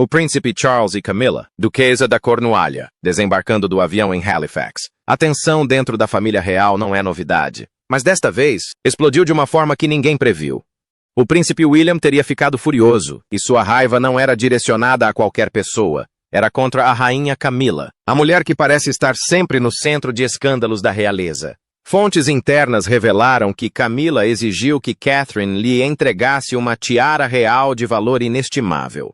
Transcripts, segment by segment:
O príncipe Charles e Camilla, duquesa da Cornualha, desembarcando do avião em Halifax. A tensão dentro da família real não é novidade, mas desta vez explodiu de uma forma que ninguém previu. O príncipe William teria ficado furioso, e sua raiva não era direcionada a qualquer pessoa. Era contra a rainha Camilla, a mulher que parece estar sempre no centro de escândalos da realeza. Fontes internas revelaram que Camilla exigiu que Catherine lhe entregasse uma tiara real de valor inestimável.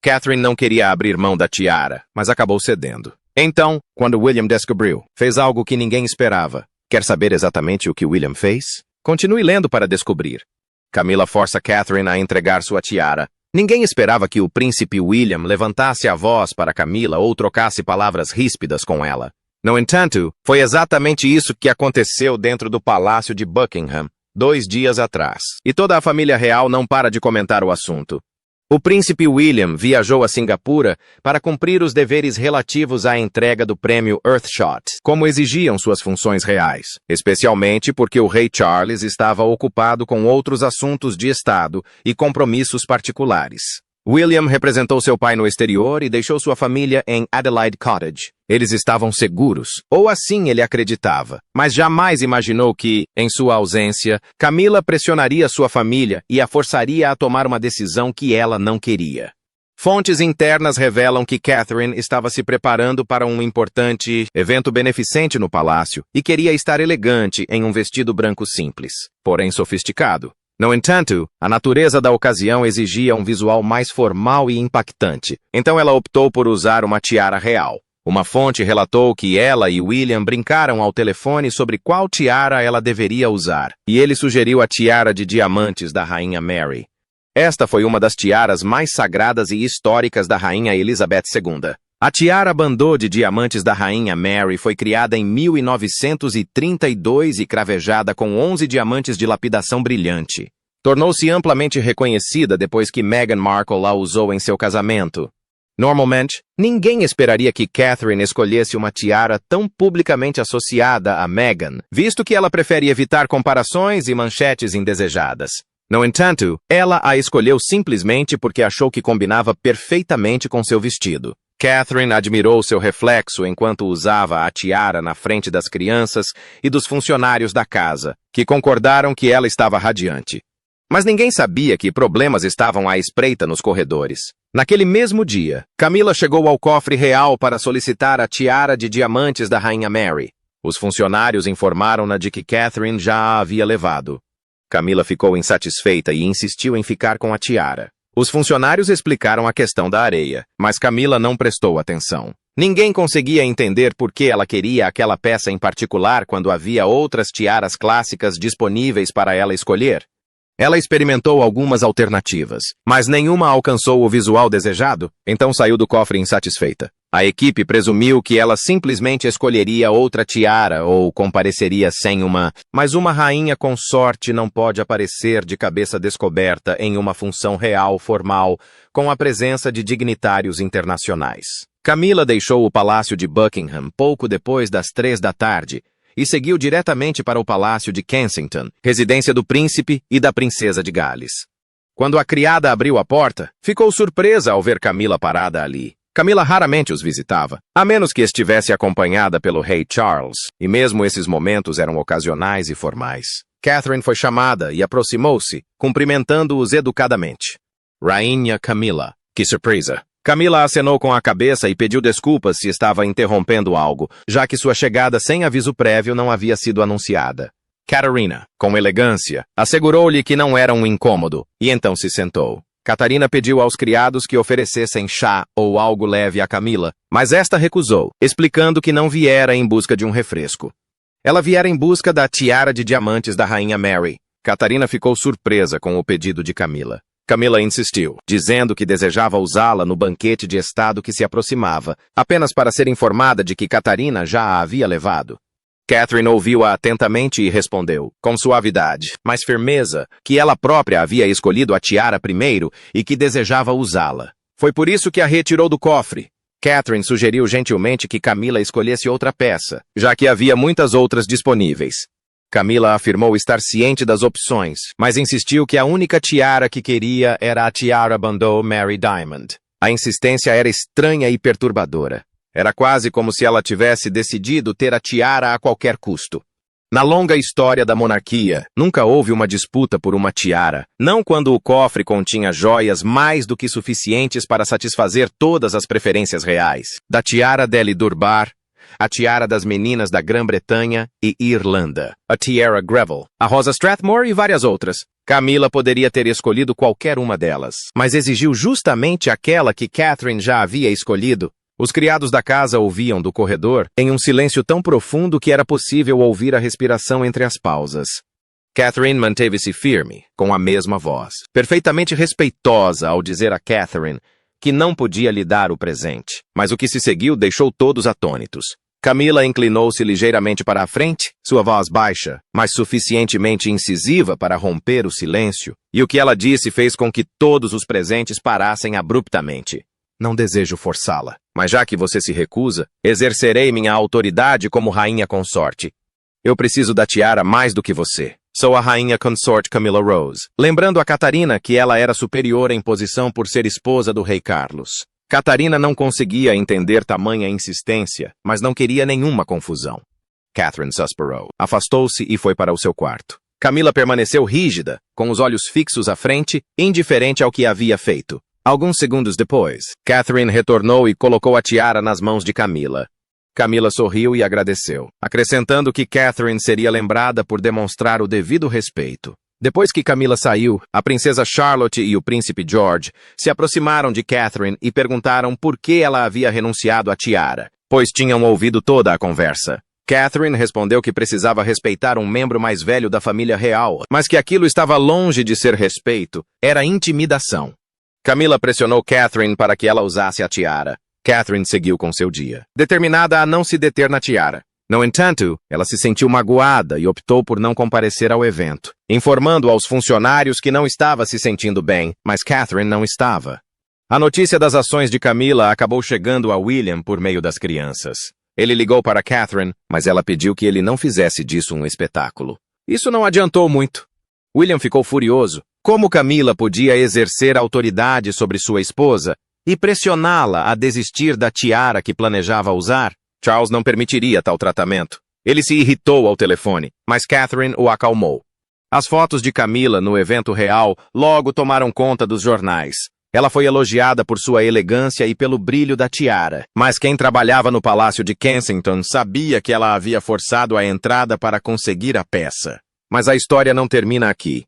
Catherine não queria abrir mão da tiara, mas acabou cedendo. Então, quando William descobriu, fez algo que ninguém esperava. Quer saber exatamente o que William fez? Continue lendo para descobrir. Camilla força Catherine a entregar sua tiara. Ninguém esperava que o príncipe William levantasse a voz para Camilla ou trocasse palavras ríspidas com ela. No entanto, foi exatamente isso que aconteceu dentro do Palácio de Buckingham, 2 dias atrás. E toda a família real não para de comentar o assunto. O príncipe William viajou a Singapura para cumprir os deveres relativos à entrega do prêmio Earthshot, como exigiam suas funções reais, especialmente porque o rei Charles estava ocupado com outros assuntos de Estado e compromissos particulares. William representou seu pai no exterior e deixou sua família em Adelaide Cottage. Eles estavam seguros, ou assim ele acreditava, mas jamais imaginou que, em sua ausência, Camilla pressionaria sua família e a forçaria a tomar uma decisão que ela não queria. Fontes internas revelam que Catherine estava se preparando para um importante evento beneficente no palácio e queria estar elegante em um vestido branco simples, porém sofisticado. No entanto, a natureza da ocasião exigia um visual mais formal e impactante, então ela optou por usar uma tiara real. Uma fonte relatou que ela e William brincaram ao telefone sobre qual tiara ela deveria usar, e ele sugeriu a tiara de diamantes da rainha Mary. Esta foi uma das tiaras mais sagradas e históricas da rainha Elizabeth II. A tiara bandô de diamantes da rainha Mary foi criada em 1932 e cravejada com 11 diamantes de lapidação brilhante. Tornou-se amplamente reconhecida depois que Meghan Markle a usou em seu casamento. Normalmente, ninguém esperaria que Catherine escolhesse uma tiara tão publicamente associada a Meghan, visto que ela prefere evitar comparações e manchetes indesejadas. No entanto, ela a escolheu simplesmente porque achou que combinava perfeitamente com seu vestido. Catherine admirou seu reflexo enquanto usava a tiara na frente das crianças e dos funcionários da casa, que concordaram que ela estava radiante. Mas ninguém sabia que problemas estavam à espreita nos corredores. Naquele mesmo dia, Camilla chegou ao cofre real para solicitar a tiara de diamantes da rainha Mary. Os funcionários informaram-na de que Catherine já a havia levado. Camilla ficou insatisfeita e insistiu em ficar com a tiara. Os funcionários explicaram a questão da areia, mas Camilla não prestou atenção. Ninguém conseguia entender por que ela queria aquela peça em particular quando havia outras tiaras clássicas disponíveis para ela escolher. Ela experimentou algumas alternativas, mas nenhuma alcançou o visual desejado, então saiu do cofre insatisfeita. A equipe presumiu que ela simplesmente escolheria outra tiara ou compareceria sem uma, mas uma rainha consorte não pode aparecer de cabeça descoberta em uma função real formal, com a presença de dignitários internacionais. Camilla deixou o Palácio de Buckingham pouco depois das 3 da tarde, e seguiu diretamente para o Palácio de Kensington, residência do príncipe e da princesa de Gales. Quando a criada abriu a porta, ficou surpresa ao ver Camilla parada ali. Camilla raramente os visitava, a menos que estivesse acompanhada pelo rei Charles, e mesmo esses momentos eram ocasionais e formais. Catherine foi chamada e aproximou-se, cumprimentando-os educadamente. Rainha Camilla. Que surpresa! Camilla acenou com a cabeça e pediu desculpas se estava interrompendo algo, já que sua chegada sem aviso prévio não havia sido anunciada. Catarina, com elegância, assegurou-lhe que não era um incômodo, e então se sentou. Catarina pediu aos criados que oferecessem chá ou algo leve a Camilla, mas esta recusou, explicando que não viera em busca de um refresco. Ela viera em busca da tiara de diamantes da rainha Mary. Catarina ficou surpresa com o pedido de Camilla. Camilla insistiu, dizendo que desejava usá-la no banquete de estado que se aproximava, apenas para ser informada de que Catarina já a havia levado. Catherine ouviu-a atentamente e respondeu, com suavidade, mas firmeza, que ela própria havia escolhido a tiara primeiro e que desejava usá-la. Foi por isso que a retirou do cofre. Catherine sugeriu gentilmente que Camilla escolhesse outra peça, já que havia muitas outras disponíveis. Camila afirmou estar ciente das opções, mas insistiu que a única tiara que queria era a tiara Bandeau Mary Diamond. A insistência era estranha e perturbadora. Era quase como se ela tivesse decidido ter a tiara a qualquer custo. Na longa história da monarquia, nunca houve uma disputa por uma tiara, não quando o cofre continha joias mais do que suficientes para satisfazer todas as preferências reais. Da tiara delle Durbar, a tiara das meninas da Grã-Bretanha e Irlanda, a Tiara Greville, a Rosa Strathmore e várias outras. Camila poderia ter escolhido qualquer uma delas, mas exigiu justamente aquela que Catherine já havia escolhido. Os criados da casa ouviam do corredor em um silêncio tão profundo que era possível ouvir a respiração entre as pausas. Catherine manteve-se firme, com a mesma voz, perfeitamente respeitosa ao dizer a Catherine que não podia lhe dar o presente, mas o que se seguiu deixou todos atônitos. Camila inclinou-se ligeiramente para a frente, sua voz baixa, mas suficientemente incisiva para romper o silêncio, e o que ela disse fez com que todos os presentes parassem abruptamente. Não desejo forçá-la, mas já que você se recusa, exercerei minha autoridade como rainha consorte. Eu preciso da tiara mais do que você. Sou a rainha consorte Camilla Rose. Lembrando a Catarina que ela era superior em posição por ser esposa do rei Carlos. Catarina não conseguia entender tamanha insistência, mas não queria nenhuma confusão. Catherine suspirou, afastou-se e foi para o seu quarto. Camila permaneceu rígida, com os olhos fixos à frente, indiferente ao que havia feito. Alguns segundos depois, Catherine retornou e colocou a tiara nas mãos de Camila. Camila sorriu e agradeceu, acrescentando que Catherine seria lembrada por demonstrar o devido respeito. Depois que Camila saiu, a princesa Charlotte e o príncipe George se aproximaram de Catherine e perguntaram por que ela havia renunciado à tiara, pois tinham ouvido toda a conversa. Catherine respondeu que precisava respeitar um membro mais velho da família real, mas que aquilo estava longe de ser respeito, era intimidação. Camila pressionou Catherine para que ela usasse a tiara. Catherine seguiu com seu dia, determinada a não se deter na tiara. No entanto, ela se sentiu magoada e optou por não comparecer ao evento, informando aos funcionários que não estava se sentindo bem, mas Catherine não estava. A notícia das ações de Camila acabou chegando a William por meio das crianças. Ele ligou para Catherine, mas ela pediu que ele não fizesse disso um espetáculo. Isso não adiantou muito. William ficou furioso. Como Camila podia exercer autoridade sobre sua esposa e pressioná-la a desistir da tiara que planejava usar? Charles não permitiria tal tratamento. Ele se irritou ao telefone, mas Catherine o acalmou. As fotos de Camila no evento real logo tomaram conta dos jornais. Ela foi elogiada por sua elegância e pelo brilho da tiara, mas quem trabalhava no Palácio de Kensington sabia que ela havia forçado a entrada para conseguir a peça. Mas a história não termina aqui.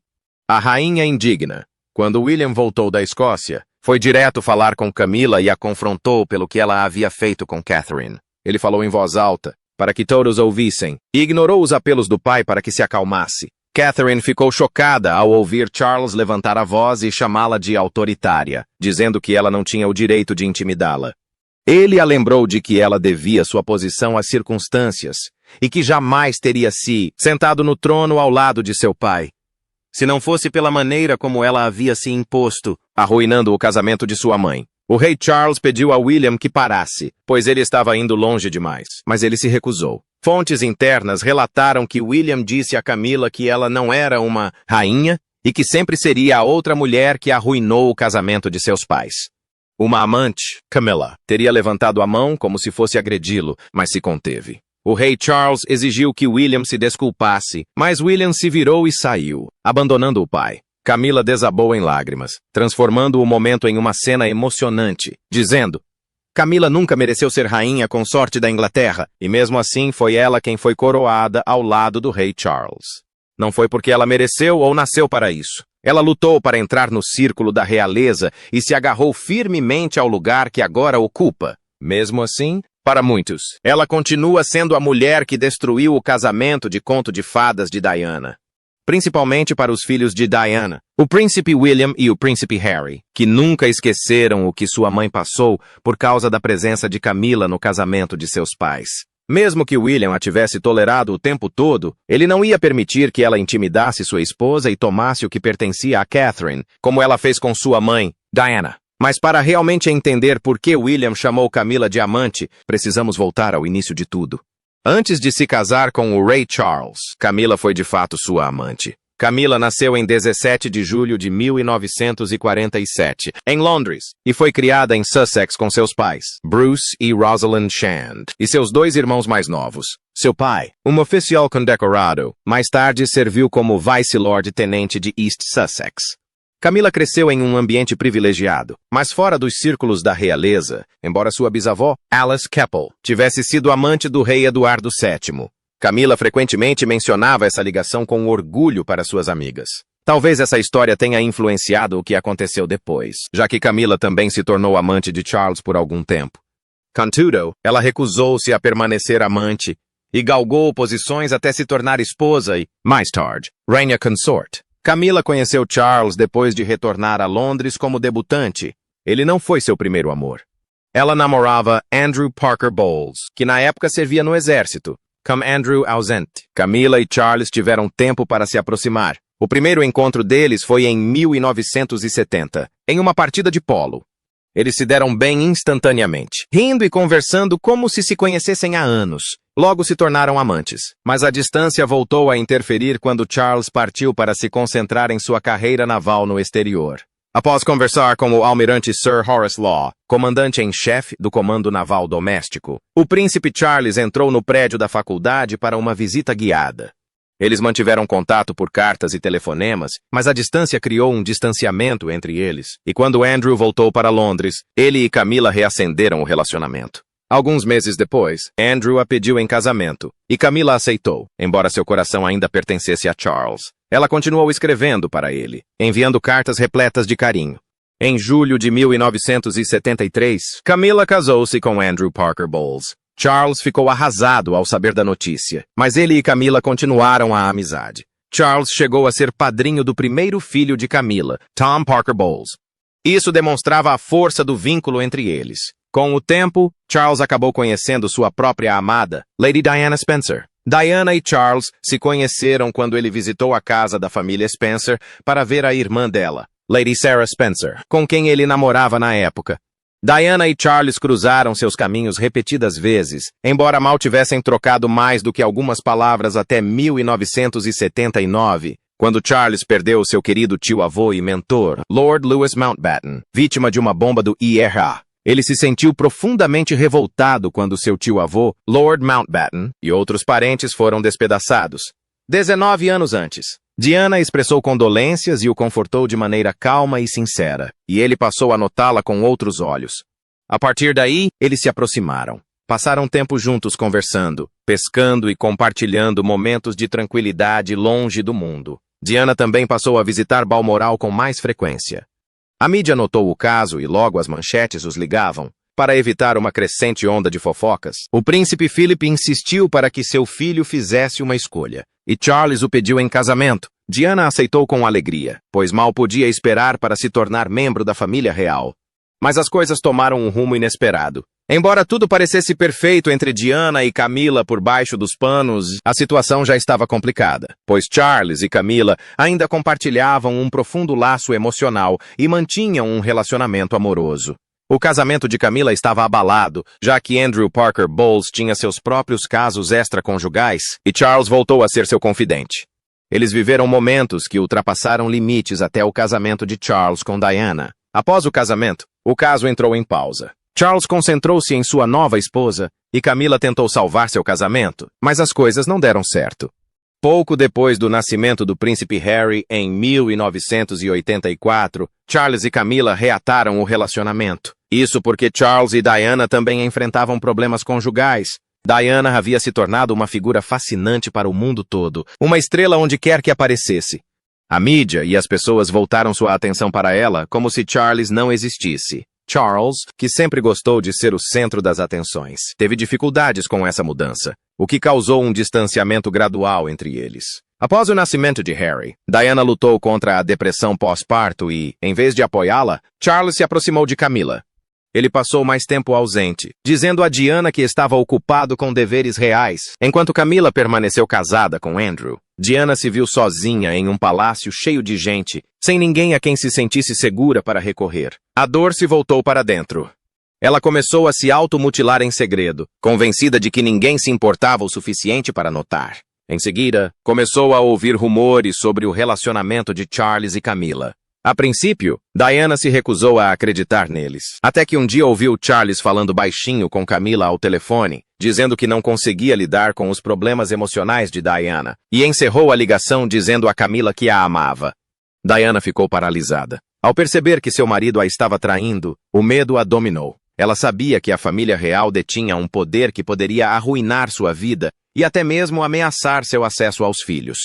A rainha indigna, quando William voltou da Escócia, foi direto falar com Camila e a confrontou pelo que ela havia feito com Catherine. Ele falou em voz alta, para que todos ouvissem, e ignorou os apelos do pai para que se acalmasse. Catherine ficou chocada ao ouvir Charles levantar a voz e chamá-la de autoritária, dizendo que ela não tinha o direito de intimidá-la. Ele a lembrou de que ela devia sua posição às circunstâncias e que jamais teria se sentado no trono ao lado de seu pai, se não fosse pela maneira como ela havia se imposto, arruinando o casamento de sua mãe. O rei Charles pediu a William que parasse, pois ele estava indo longe demais, mas ele se recusou. Fontes internas relataram que William disse a Camila que ela não era uma rainha e que sempre seria a outra mulher que arruinou o casamento de seus pais. Uma amante, Camilla, teria levantado a mão como se fosse agredi-lo, mas se conteve. O rei Charles exigiu que William se desculpasse, mas William se virou e saiu, abandonando o pai. Camila desabou em lágrimas, transformando o momento em uma cena emocionante, dizendo: Camila nunca mereceu ser rainha consorte da Inglaterra, e mesmo assim foi ela quem foi coroada ao lado do rei Charles. Não foi porque ela mereceu ou nasceu para isso. Ela lutou para entrar no círculo da realeza e se agarrou firmemente ao lugar que agora ocupa. Mesmo assim, para muitos, ela continua sendo a mulher que destruiu o casamento de conto de fadas de Diana. Principalmente para os filhos de Diana, o príncipe William e o príncipe Harry, que nunca esqueceram o que sua mãe passou por causa da presença de Camila no casamento de seus pais. Mesmo que William a tivesse tolerado o tempo todo, ele não ia permitir que ela intimidasse sua esposa e tomasse o que pertencia a Catherine, como ela fez com sua mãe, Diana. Mas para realmente entender por que William chamou Camila de amante, precisamos voltar ao início de tudo. Antes de se casar com o Rei Charles, Camila foi de fato sua amante. Camila nasceu em 17 de julho de 1947, em Londres, e foi criada em Sussex com seus pais, Bruce e Rosalind Shand, e seus dois irmãos mais novos. Seu pai, um oficial condecorado, mais tarde serviu como vice-lord-tenente de East Sussex. Camila cresceu em um ambiente privilegiado, mas fora dos círculos da realeza, embora sua bisavó, Alice Keppel, tivesse sido amante do rei Eduardo VII. Camila frequentemente mencionava essa ligação com orgulho para suas amigas. Talvez essa história tenha influenciado o que aconteceu depois, já que Camila também se tornou amante de Charles por algum tempo. Contudo, ela recusou-se a permanecer amante e galgou posições até se tornar esposa e, mais tarde, rainha consort. Camila conheceu Charles depois de retornar a Londres como debutante. Ele não foi seu primeiro amor. Ela namorava Andrew Parker Bowles, que na época servia no exército, como Andrew ausente. Camila e Charles tiveram tempo para se aproximar. O primeiro encontro deles foi em 1970, em uma partida de polo. Eles se deram bem instantaneamente, rindo e conversando como se conhecessem há anos. Logo se tornaram amantes, mas a distância voltou a interferir quando Charles partiu para se concentrar em sua carreira naval no exterior. Após conversar com o almirante Sir Horace Law, comandante-em-chefe do Comando Naval Doméstico, o príncipe Charles entrou no prédio da faculdade para uma visita guiada. Eles mantiveram contato por cartas e telefonemas, mas a distância criou um distanciamento entre eles, e quando Andrew voltou para Londres, ele e Camila reacenderam o relacionamento. Alguns meses depois, Andrew a pediu em casamento, e Camila aceitou, embora seu coração ainda pertencesse a Charles. Ela continuou escrevendo para ele, enviando cartas repletas de carinho. Em julho de 1973, Camila casou-se com Andrew Parker Bowles. Charles ficou arrasado ao saber da notícia, mas ele e Camila continuaram a amizade. Charles chegou a ser padrinho do primeiro filho de Camila, Tom Parker Bowles. Isso demonstrava a força do vínculo entre eles. Com o tempo, Charles acabou conhecendo sua própria amada, Lady Diana Spencer. Diana e Charles se conheceram quando ele visitou a casa da família Spencer para ver a irmã dela, Lady Sarah Spencer, com quem ele namorava na época. Diana e Charles cruzaram seus caminhos repetidas vezes, embora mal tivessem trocado mais do que algumas palavras até 1979, quando Charles perdeu seu querido tio-avô e mentor, Lord Louis Mountbatten, vítima de uma bomba do IRA. Ele se sentiu profundamente revoltado quando seu tio-avô, Lord Mountbatten, e outros parentes foram despedaçados. 19 anos antes, Diana expressou condolências e o confortou de maneira calma e sincera, e ele passou a notá-la com outros olhos. A partir daí, eles se aproximaram. Passaram tempo juntos conversando, pescando e compartilhando momentos de tranquilidade longe do mundo. Diana também passou a visitar Balmoral com mais frequência. A mídia notou o caso e logo as manchetes os ligavam. Para evitar uma crescente onda de fofocas, o príncipe Philip insistiu para que seu filho fizesse uma escolha, e Charles o pediu em casamento. Diana aceitou com alegria, pois mal podia esperar para se tornar membro da família real. Mas as coisas tomaram um rumo inesperado. Embora tudo parecesse perfeito entre Diana e Camila por baixo dos panos, a situação já estava complicada, pois Charles e Camila ainda compartilhavam um profundo laço emocional e mantinham um relacionamento amoroso. O casamento de Camila estava abalado, já que Andrew Parker Bowles tinha seus próprios casos extraconjugais e Charles voltou a ser seu confidente. Eles viveram momentos que ultrapassaram limites até o casamento de Charles com Diana. Após o casamento, o caso entrou em pausa. Charles concentrou-se em sua nova esposa e Camila tentou salvar seu casamento, mas as coisas não deram certo. Pouco depois do nascimento do príncipe Harry, em 1984, Charles e Camila reataram o relacionamento. Isso porque Charles e Diana também enfrentavam problemas conjugais. Diana havia se tornado uma figura fascinante para o mundo todo, uma estrela onde quer que aparecesse. A mídia e as pessoas voltaram sua atenção para ela como se Charles não existisse. Charles, que sempre gostou de ser o centro das atenções, teve dificuldades com essa mudança, o que causou um distanciamento gradual entre eles. Após o nascimento de Harry, Diana lutou contra a depressão pós-parto e, em vez de apoiá-la, Charles se aproximou de Camila. Ele passou mais tempo ausente, dizendo a Diana que estava ocupado com deveres reais, enquanto Camila permaneceu casada com Andrew. Diana se viu sozinha em um palácio cheio de gente, sem ninguém a quem se sentisse segura para recorrer. A dor se voltou para dentro. Ela começou a se automutilar em segredo, convencida de que ninguém se importava o suficiente para notar. Em seguida, começou a ouvir rumores sobre o relacionamento de Charles e Camila. A princípio, Diana se recusou a acreditar neles, até que um dia ouviu Charles falando baixinho com Camila ao telefone, dizendo que não conseguia lidar com os problemas emocionais de Diana, e encerrou a ligação dizendo a Camila que a amava. Diana ficou paralisada. Ao perceber que seu marido a estava traindo, o medo a dominou. Ela sabia que a família real detinha um poder que poderia arruinar sua vida e até mesmo ameaçar seu acesso aos filhos.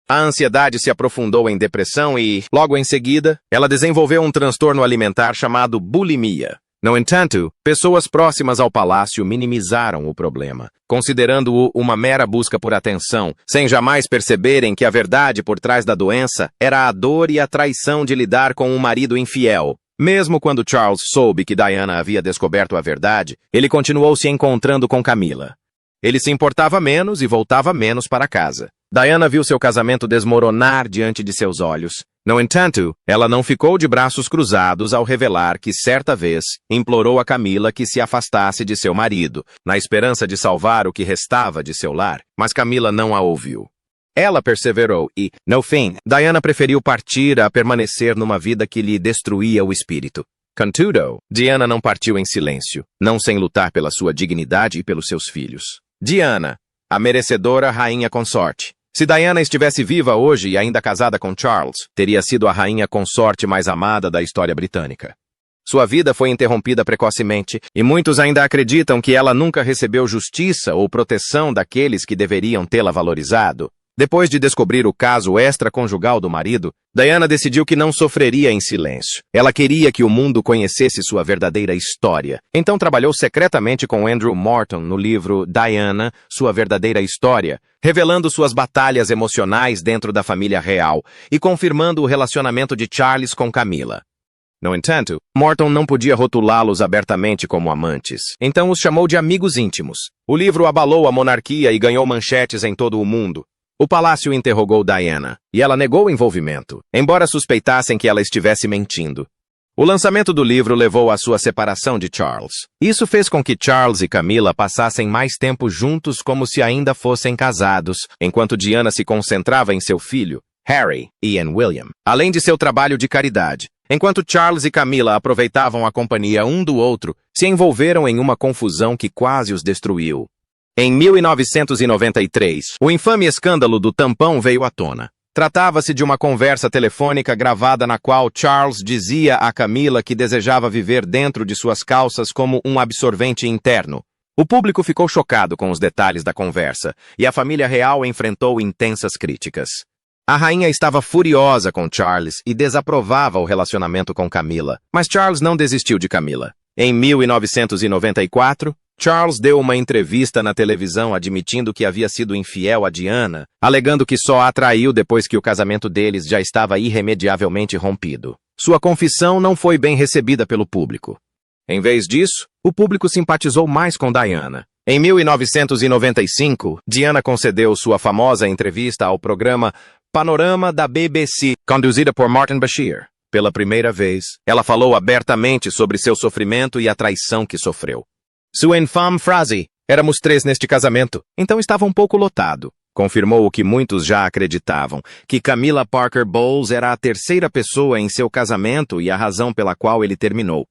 A ansiedade se aprofundou em depressão e, logo em seguida, ela desenvolveu um transtorno alimentar chamado bulimia. No entanto, pessoas próximas ao palácio minimizaram o problema, considerando-o uma mera busca por atenção, sem jamais perceberem que a verdade por trás da doença era a dor e a traição de lidar com um marido infiel. Mesmo quando Charles soube que Diana havia descoberto a verdade, ele continuou se encontrando com Camila. Ele se importava menos e voltava menos para casa. Diana viu seu casamento desmoronar diante de seus olhos. No entanto, ela não ficou de braços cruzados ao revelar que, certa vez, implorou a Camila que se afastasse de seu marido, na esperança de salvar o que restava de seu lar, mas Camila não a ouviu. Ela perseverou e, no fim, Diana preferiu partir a permanecer numa vida que lhe destruía o espírito. Contudo, Diana não partiu em silêncio, não sem lutar pela sua dignidade e pelos seus filhos. Diana, a merecedora rainha consorte. Se Diana estivesse viva hoje e ainda casada com Charles, teria sido a rainha consorte mais amada da história britânica. Sua vida foi interrompida precocemente, e muitos ainda acreditam que ela nunca recebeu justiça ou proteção daqueles que deveriam tê-la valorizado. Depois de descobrir o caso extraconjugal do marido, Diana decidiu que não sofreria em silêncio. Ela queria que o mundo conhecesse sua verdadeira história. Então trabalhou secretamente com Andrew Morton no livro Diana, Sua Verdadeira História, revelando suas batalhas emocionais dentro da família real e confirmando o relacionamento de Charles com Camila. No entanto, Morton não podia rotulá-los abertamente como amantes, então os chamou de amigos íntimos. O livro abalou a monarquia e ganhou manchetes em todo o mundo. O palácio interrogou Diana, e ela negou o envolvimento, embora suspeitassem que ela estivesse mentindo. O lançamento do livro levou à sua separação de Charles. Isso fez com que Charles e Camila passassem mais tempo juntos como se ainda fossem casados, enquanto Diana se concentrava em seu filho, Harry, Ian William, além de seu trabalho de caridade. Enquanto Charles e Camila aproveitavam a companhia um do outro, se envolveram em uma confusão que quase os destruiu. Em 1993, o infame escândalo do tampão veio à tona. Tratava-se de uma conversa telefônica gravada na qual Charles dizia a Camila que desejava viver dentro de suas calças como um absorvente interno. O público ficou chocado com os detalhes da conversa, e a família real enfrentou intensas críticas. A rainha estava furiosa com Charles e desaprovava o relacionamento com Camila, mas Charles não desistiu de Camila. Em 1994, Charles deu uma entrevista na televisão admitindo que havia sido infiel a Diana, alegando que só a traiu depois que o casamento deles já estava irremediavelmente rompido. Sua confissão não foi bem recebida pelo público. Em vez disso, o público simpatizou mais com Diana. Em 1995, Diana concedeu sua famosa entrevista ao programa Panorama da BBC, conduzida por Martin Bashir. Pela primeira vez, ela falou abertamente sobre seu sofrimento e a traição que sofreu. Sua infame frase, "Éramos 3 neste casamento", então estava um pouco lotado. Confirmou o que muitos já acreditavam, que Camila Parker Bowles era a terceira pessoa em seu casamento e a razão pela qual ele terminou.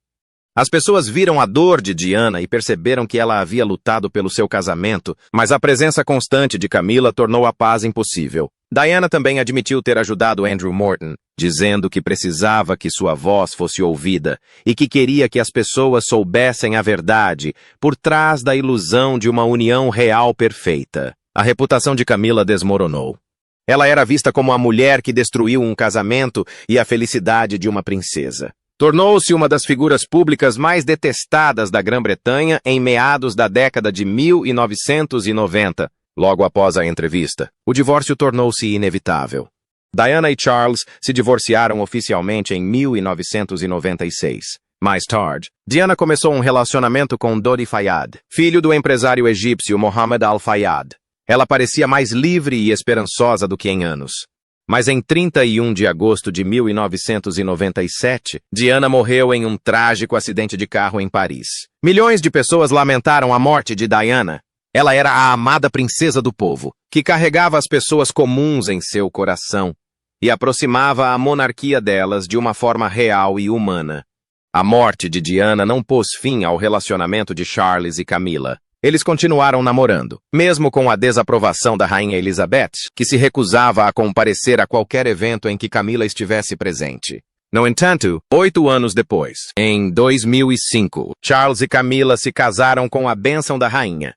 As pessoas viram a dor de Diana e perceberam que ela havia lutado pelo seu casamento, mas a presença constante de Camila tornou a paz impossível. Diana também admitiu ter ajudado Andrew Morton, dizendo que precisava que sua voz fosse ouvida e que queria que as pessoas soubessem a verdade por trás da ilusão de uma união real perfeita. A reputação de Camila desmoronou. Ela era vista como a mulher que destruiu um casamento e a felicidade de uma princesa. Tornou-se uma das figuras públicas mais detestadas da Grã-Bretanha em meados da década de 1990. Logo após a entrevista, o divórcio tornou-se inevitável. Diana e Charles se divorciaram oficialmente em 1996. Mais tarde, Diana começou um relacionamento com Dodi Fayed, filho do empresário egípcio Mohammed Al Fayed. Ela parecia mais livre e esperançosa do que em anos. Mas em 31 de agosto de 1997, Diana morreu em um trágico acidente de carro em Paris. Milhões de pessoas lamentaram a morte de Diana. Ela era a amada princesa do povo, que carregava as pessoas comuns em seu coração e aproximava a monarquia delas de uma forma real e humana. A morte de Diana não pôs fim ao relacionamento de Charles e Camila. Eles continuaram namorando, mesmo com a desaprovação da rainha Elizabeth, que se recusava a comparecer a qualquer evento em que Camila estivesse presente. No entanto, 8 anos depois, em 2005, Charles e Camila se casaram com a bênção da rainha.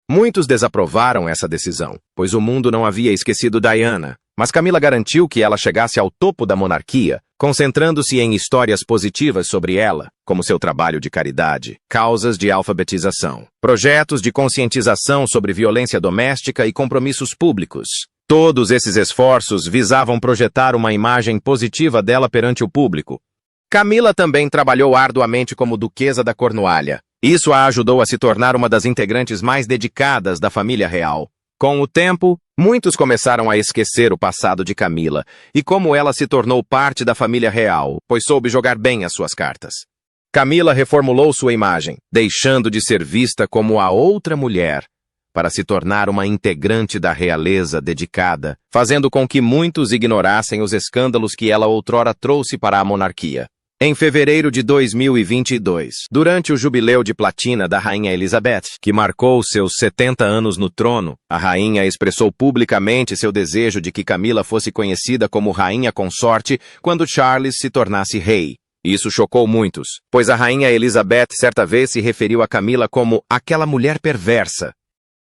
Muitos desaprovaram essa decisão, pois o mundo não havia esquecido Diana, mas Camila garantiu que ela chegasse ao topo da monarquia, concentrando-se em histórias positivas sobre ela, como seu trabalho de caridade, causas de alfabetização, projetos de conscientização sobre violência doméstica e compromissos públicos. Todos esses esforços visavam projetar uma imagem positiva dela perante o público. Camila também trabalhou arduamente como duquesa da Cornualha. Isso a ajudou a se tornar uma das integrantes mais dedicadas da família real. Com o tempo, muitos começaram a esquecer o passado de Camila e como ela se tornou parte da família real, pois soube jogar bem as suas cartas. Camila reformulou sua imagem, deixando de ser vista como a outra mulher, para se tornar uma integrante da realeza dedicada, fazendo com que muitos ignorassem os escândalos que ela outrora trouxe para a monarquia. Em fevereiro de 2022, durante o jubileu de platina da rainha Elizabeth, que marcou seus 70 anos no trono, a rainha expressou publicamente seu desejo de que Camila fosse conhecida como rainha consorte quando Charles se tornasse rei. Isso chocou muitos, pois a rainha Elizabeth certa vez se referiu a Camila como aquela mulher perversa.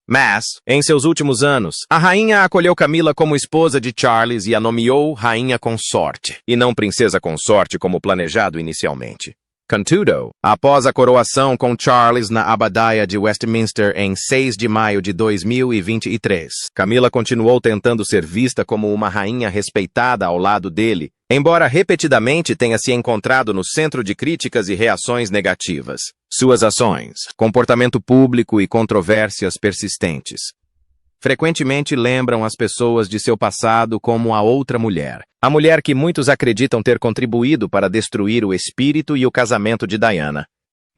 Mas, em seus últimos anos, a rainha acolheu Camila como esposa de Charles e a nomeou rainha consorte, e não princesa consorte como planejado inicialmente. Contudo, após a coroação com Charles na Abbadia de Westminster em 6 de maio de 2023, Camila continuou tentando ser vista como uma rainha respeitada ao lado dele, embora repetidamente tenha se encontrado no centro de críticas e reações negativas. Suas ações, comportamento público e controvérsias persistentes frequentemente lembram as pessoas de seu passado como a outra mulher, a mulher que muitos acreditam ter contribuído para destruir o espírito e o casamento de Diana.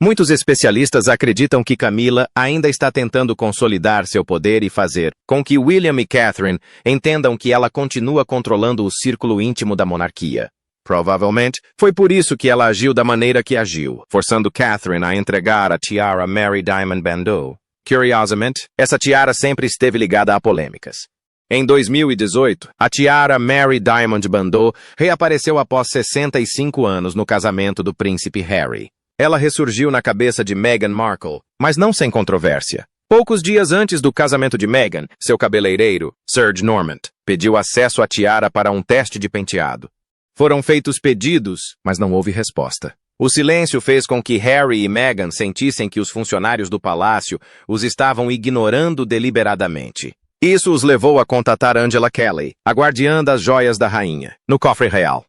Muitos especialistas acreditam que Camila ainda está tentando consolidar seu poder e fazer com que William e Catherine entendam que ela continua controlando o círculo íntimo da monarquia. Provavelmente, foi por isso que ela agiu da maneira que agiu, forçando Catherine a entregar a tiara Mary Diamond Bandeau. Curiosamente, essa tiara sempre esteve ligada a polêmicas. Em 2018, a tiara Mary Diamond Bandeau reapareceu após 65 anos no casamento do príncipe Harry. Ela ressurgiu na cabeça de Meghan Markle, mas não sem controvérsia. Poucos dias antes do casamento de Meghan, seu cabeleireiro, Serge Normand, pediu acesso à tiara para um teste de penteado. Foram feitos pedidos, mas não houve resposta. O silêncio fez com que Harry e Meghan sentissem que os funcionários do palácio os estavam ignorando deliberadamente. Isso os levou a contatar Angela Kelly, a guardiã das joias da rainha, no cofre real.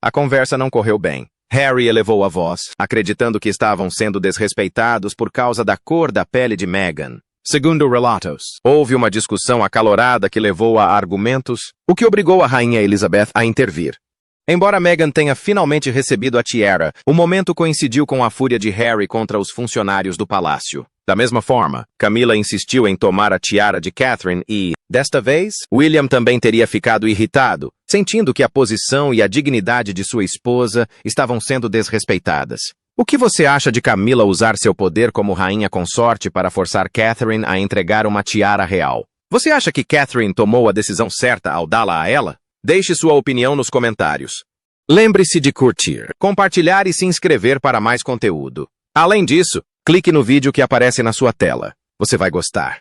A conversa não correu bem. Harry elevou a voz, acreditando que estavam sendo desrespeitados por causa da cor da pele de Meghan. Segundo relatos, houve uma discussão acalorada que levou a argumentos, o que obrigou a rainha Elizabeth a intervir. Embora Meghan tenha finalmente recebido a tiara, o momento coincidiu com a fúria de Harry contra os funcionários do palácio. Da mesma forma, Camila insistiu em tomar a tiara de Catherine e, desta vez, William também teria ficado irritado, sentindo que a posição e a dignidade de sua esposa estavam sendo desrespeitadas. O que você acha de Camila usar seu poder como rainha consorte para forçar Catherine a entregar uma tiara real? Você acha que Catherine tomou a decisão certa ao dá-la a ela? Deixe sua opinião nos comentários. Lembre-se de curtir, compartilhar e se inscrever para mais conteúdo. Além disso, clique no vídeo que aparece na sua tela. Você vai gostar.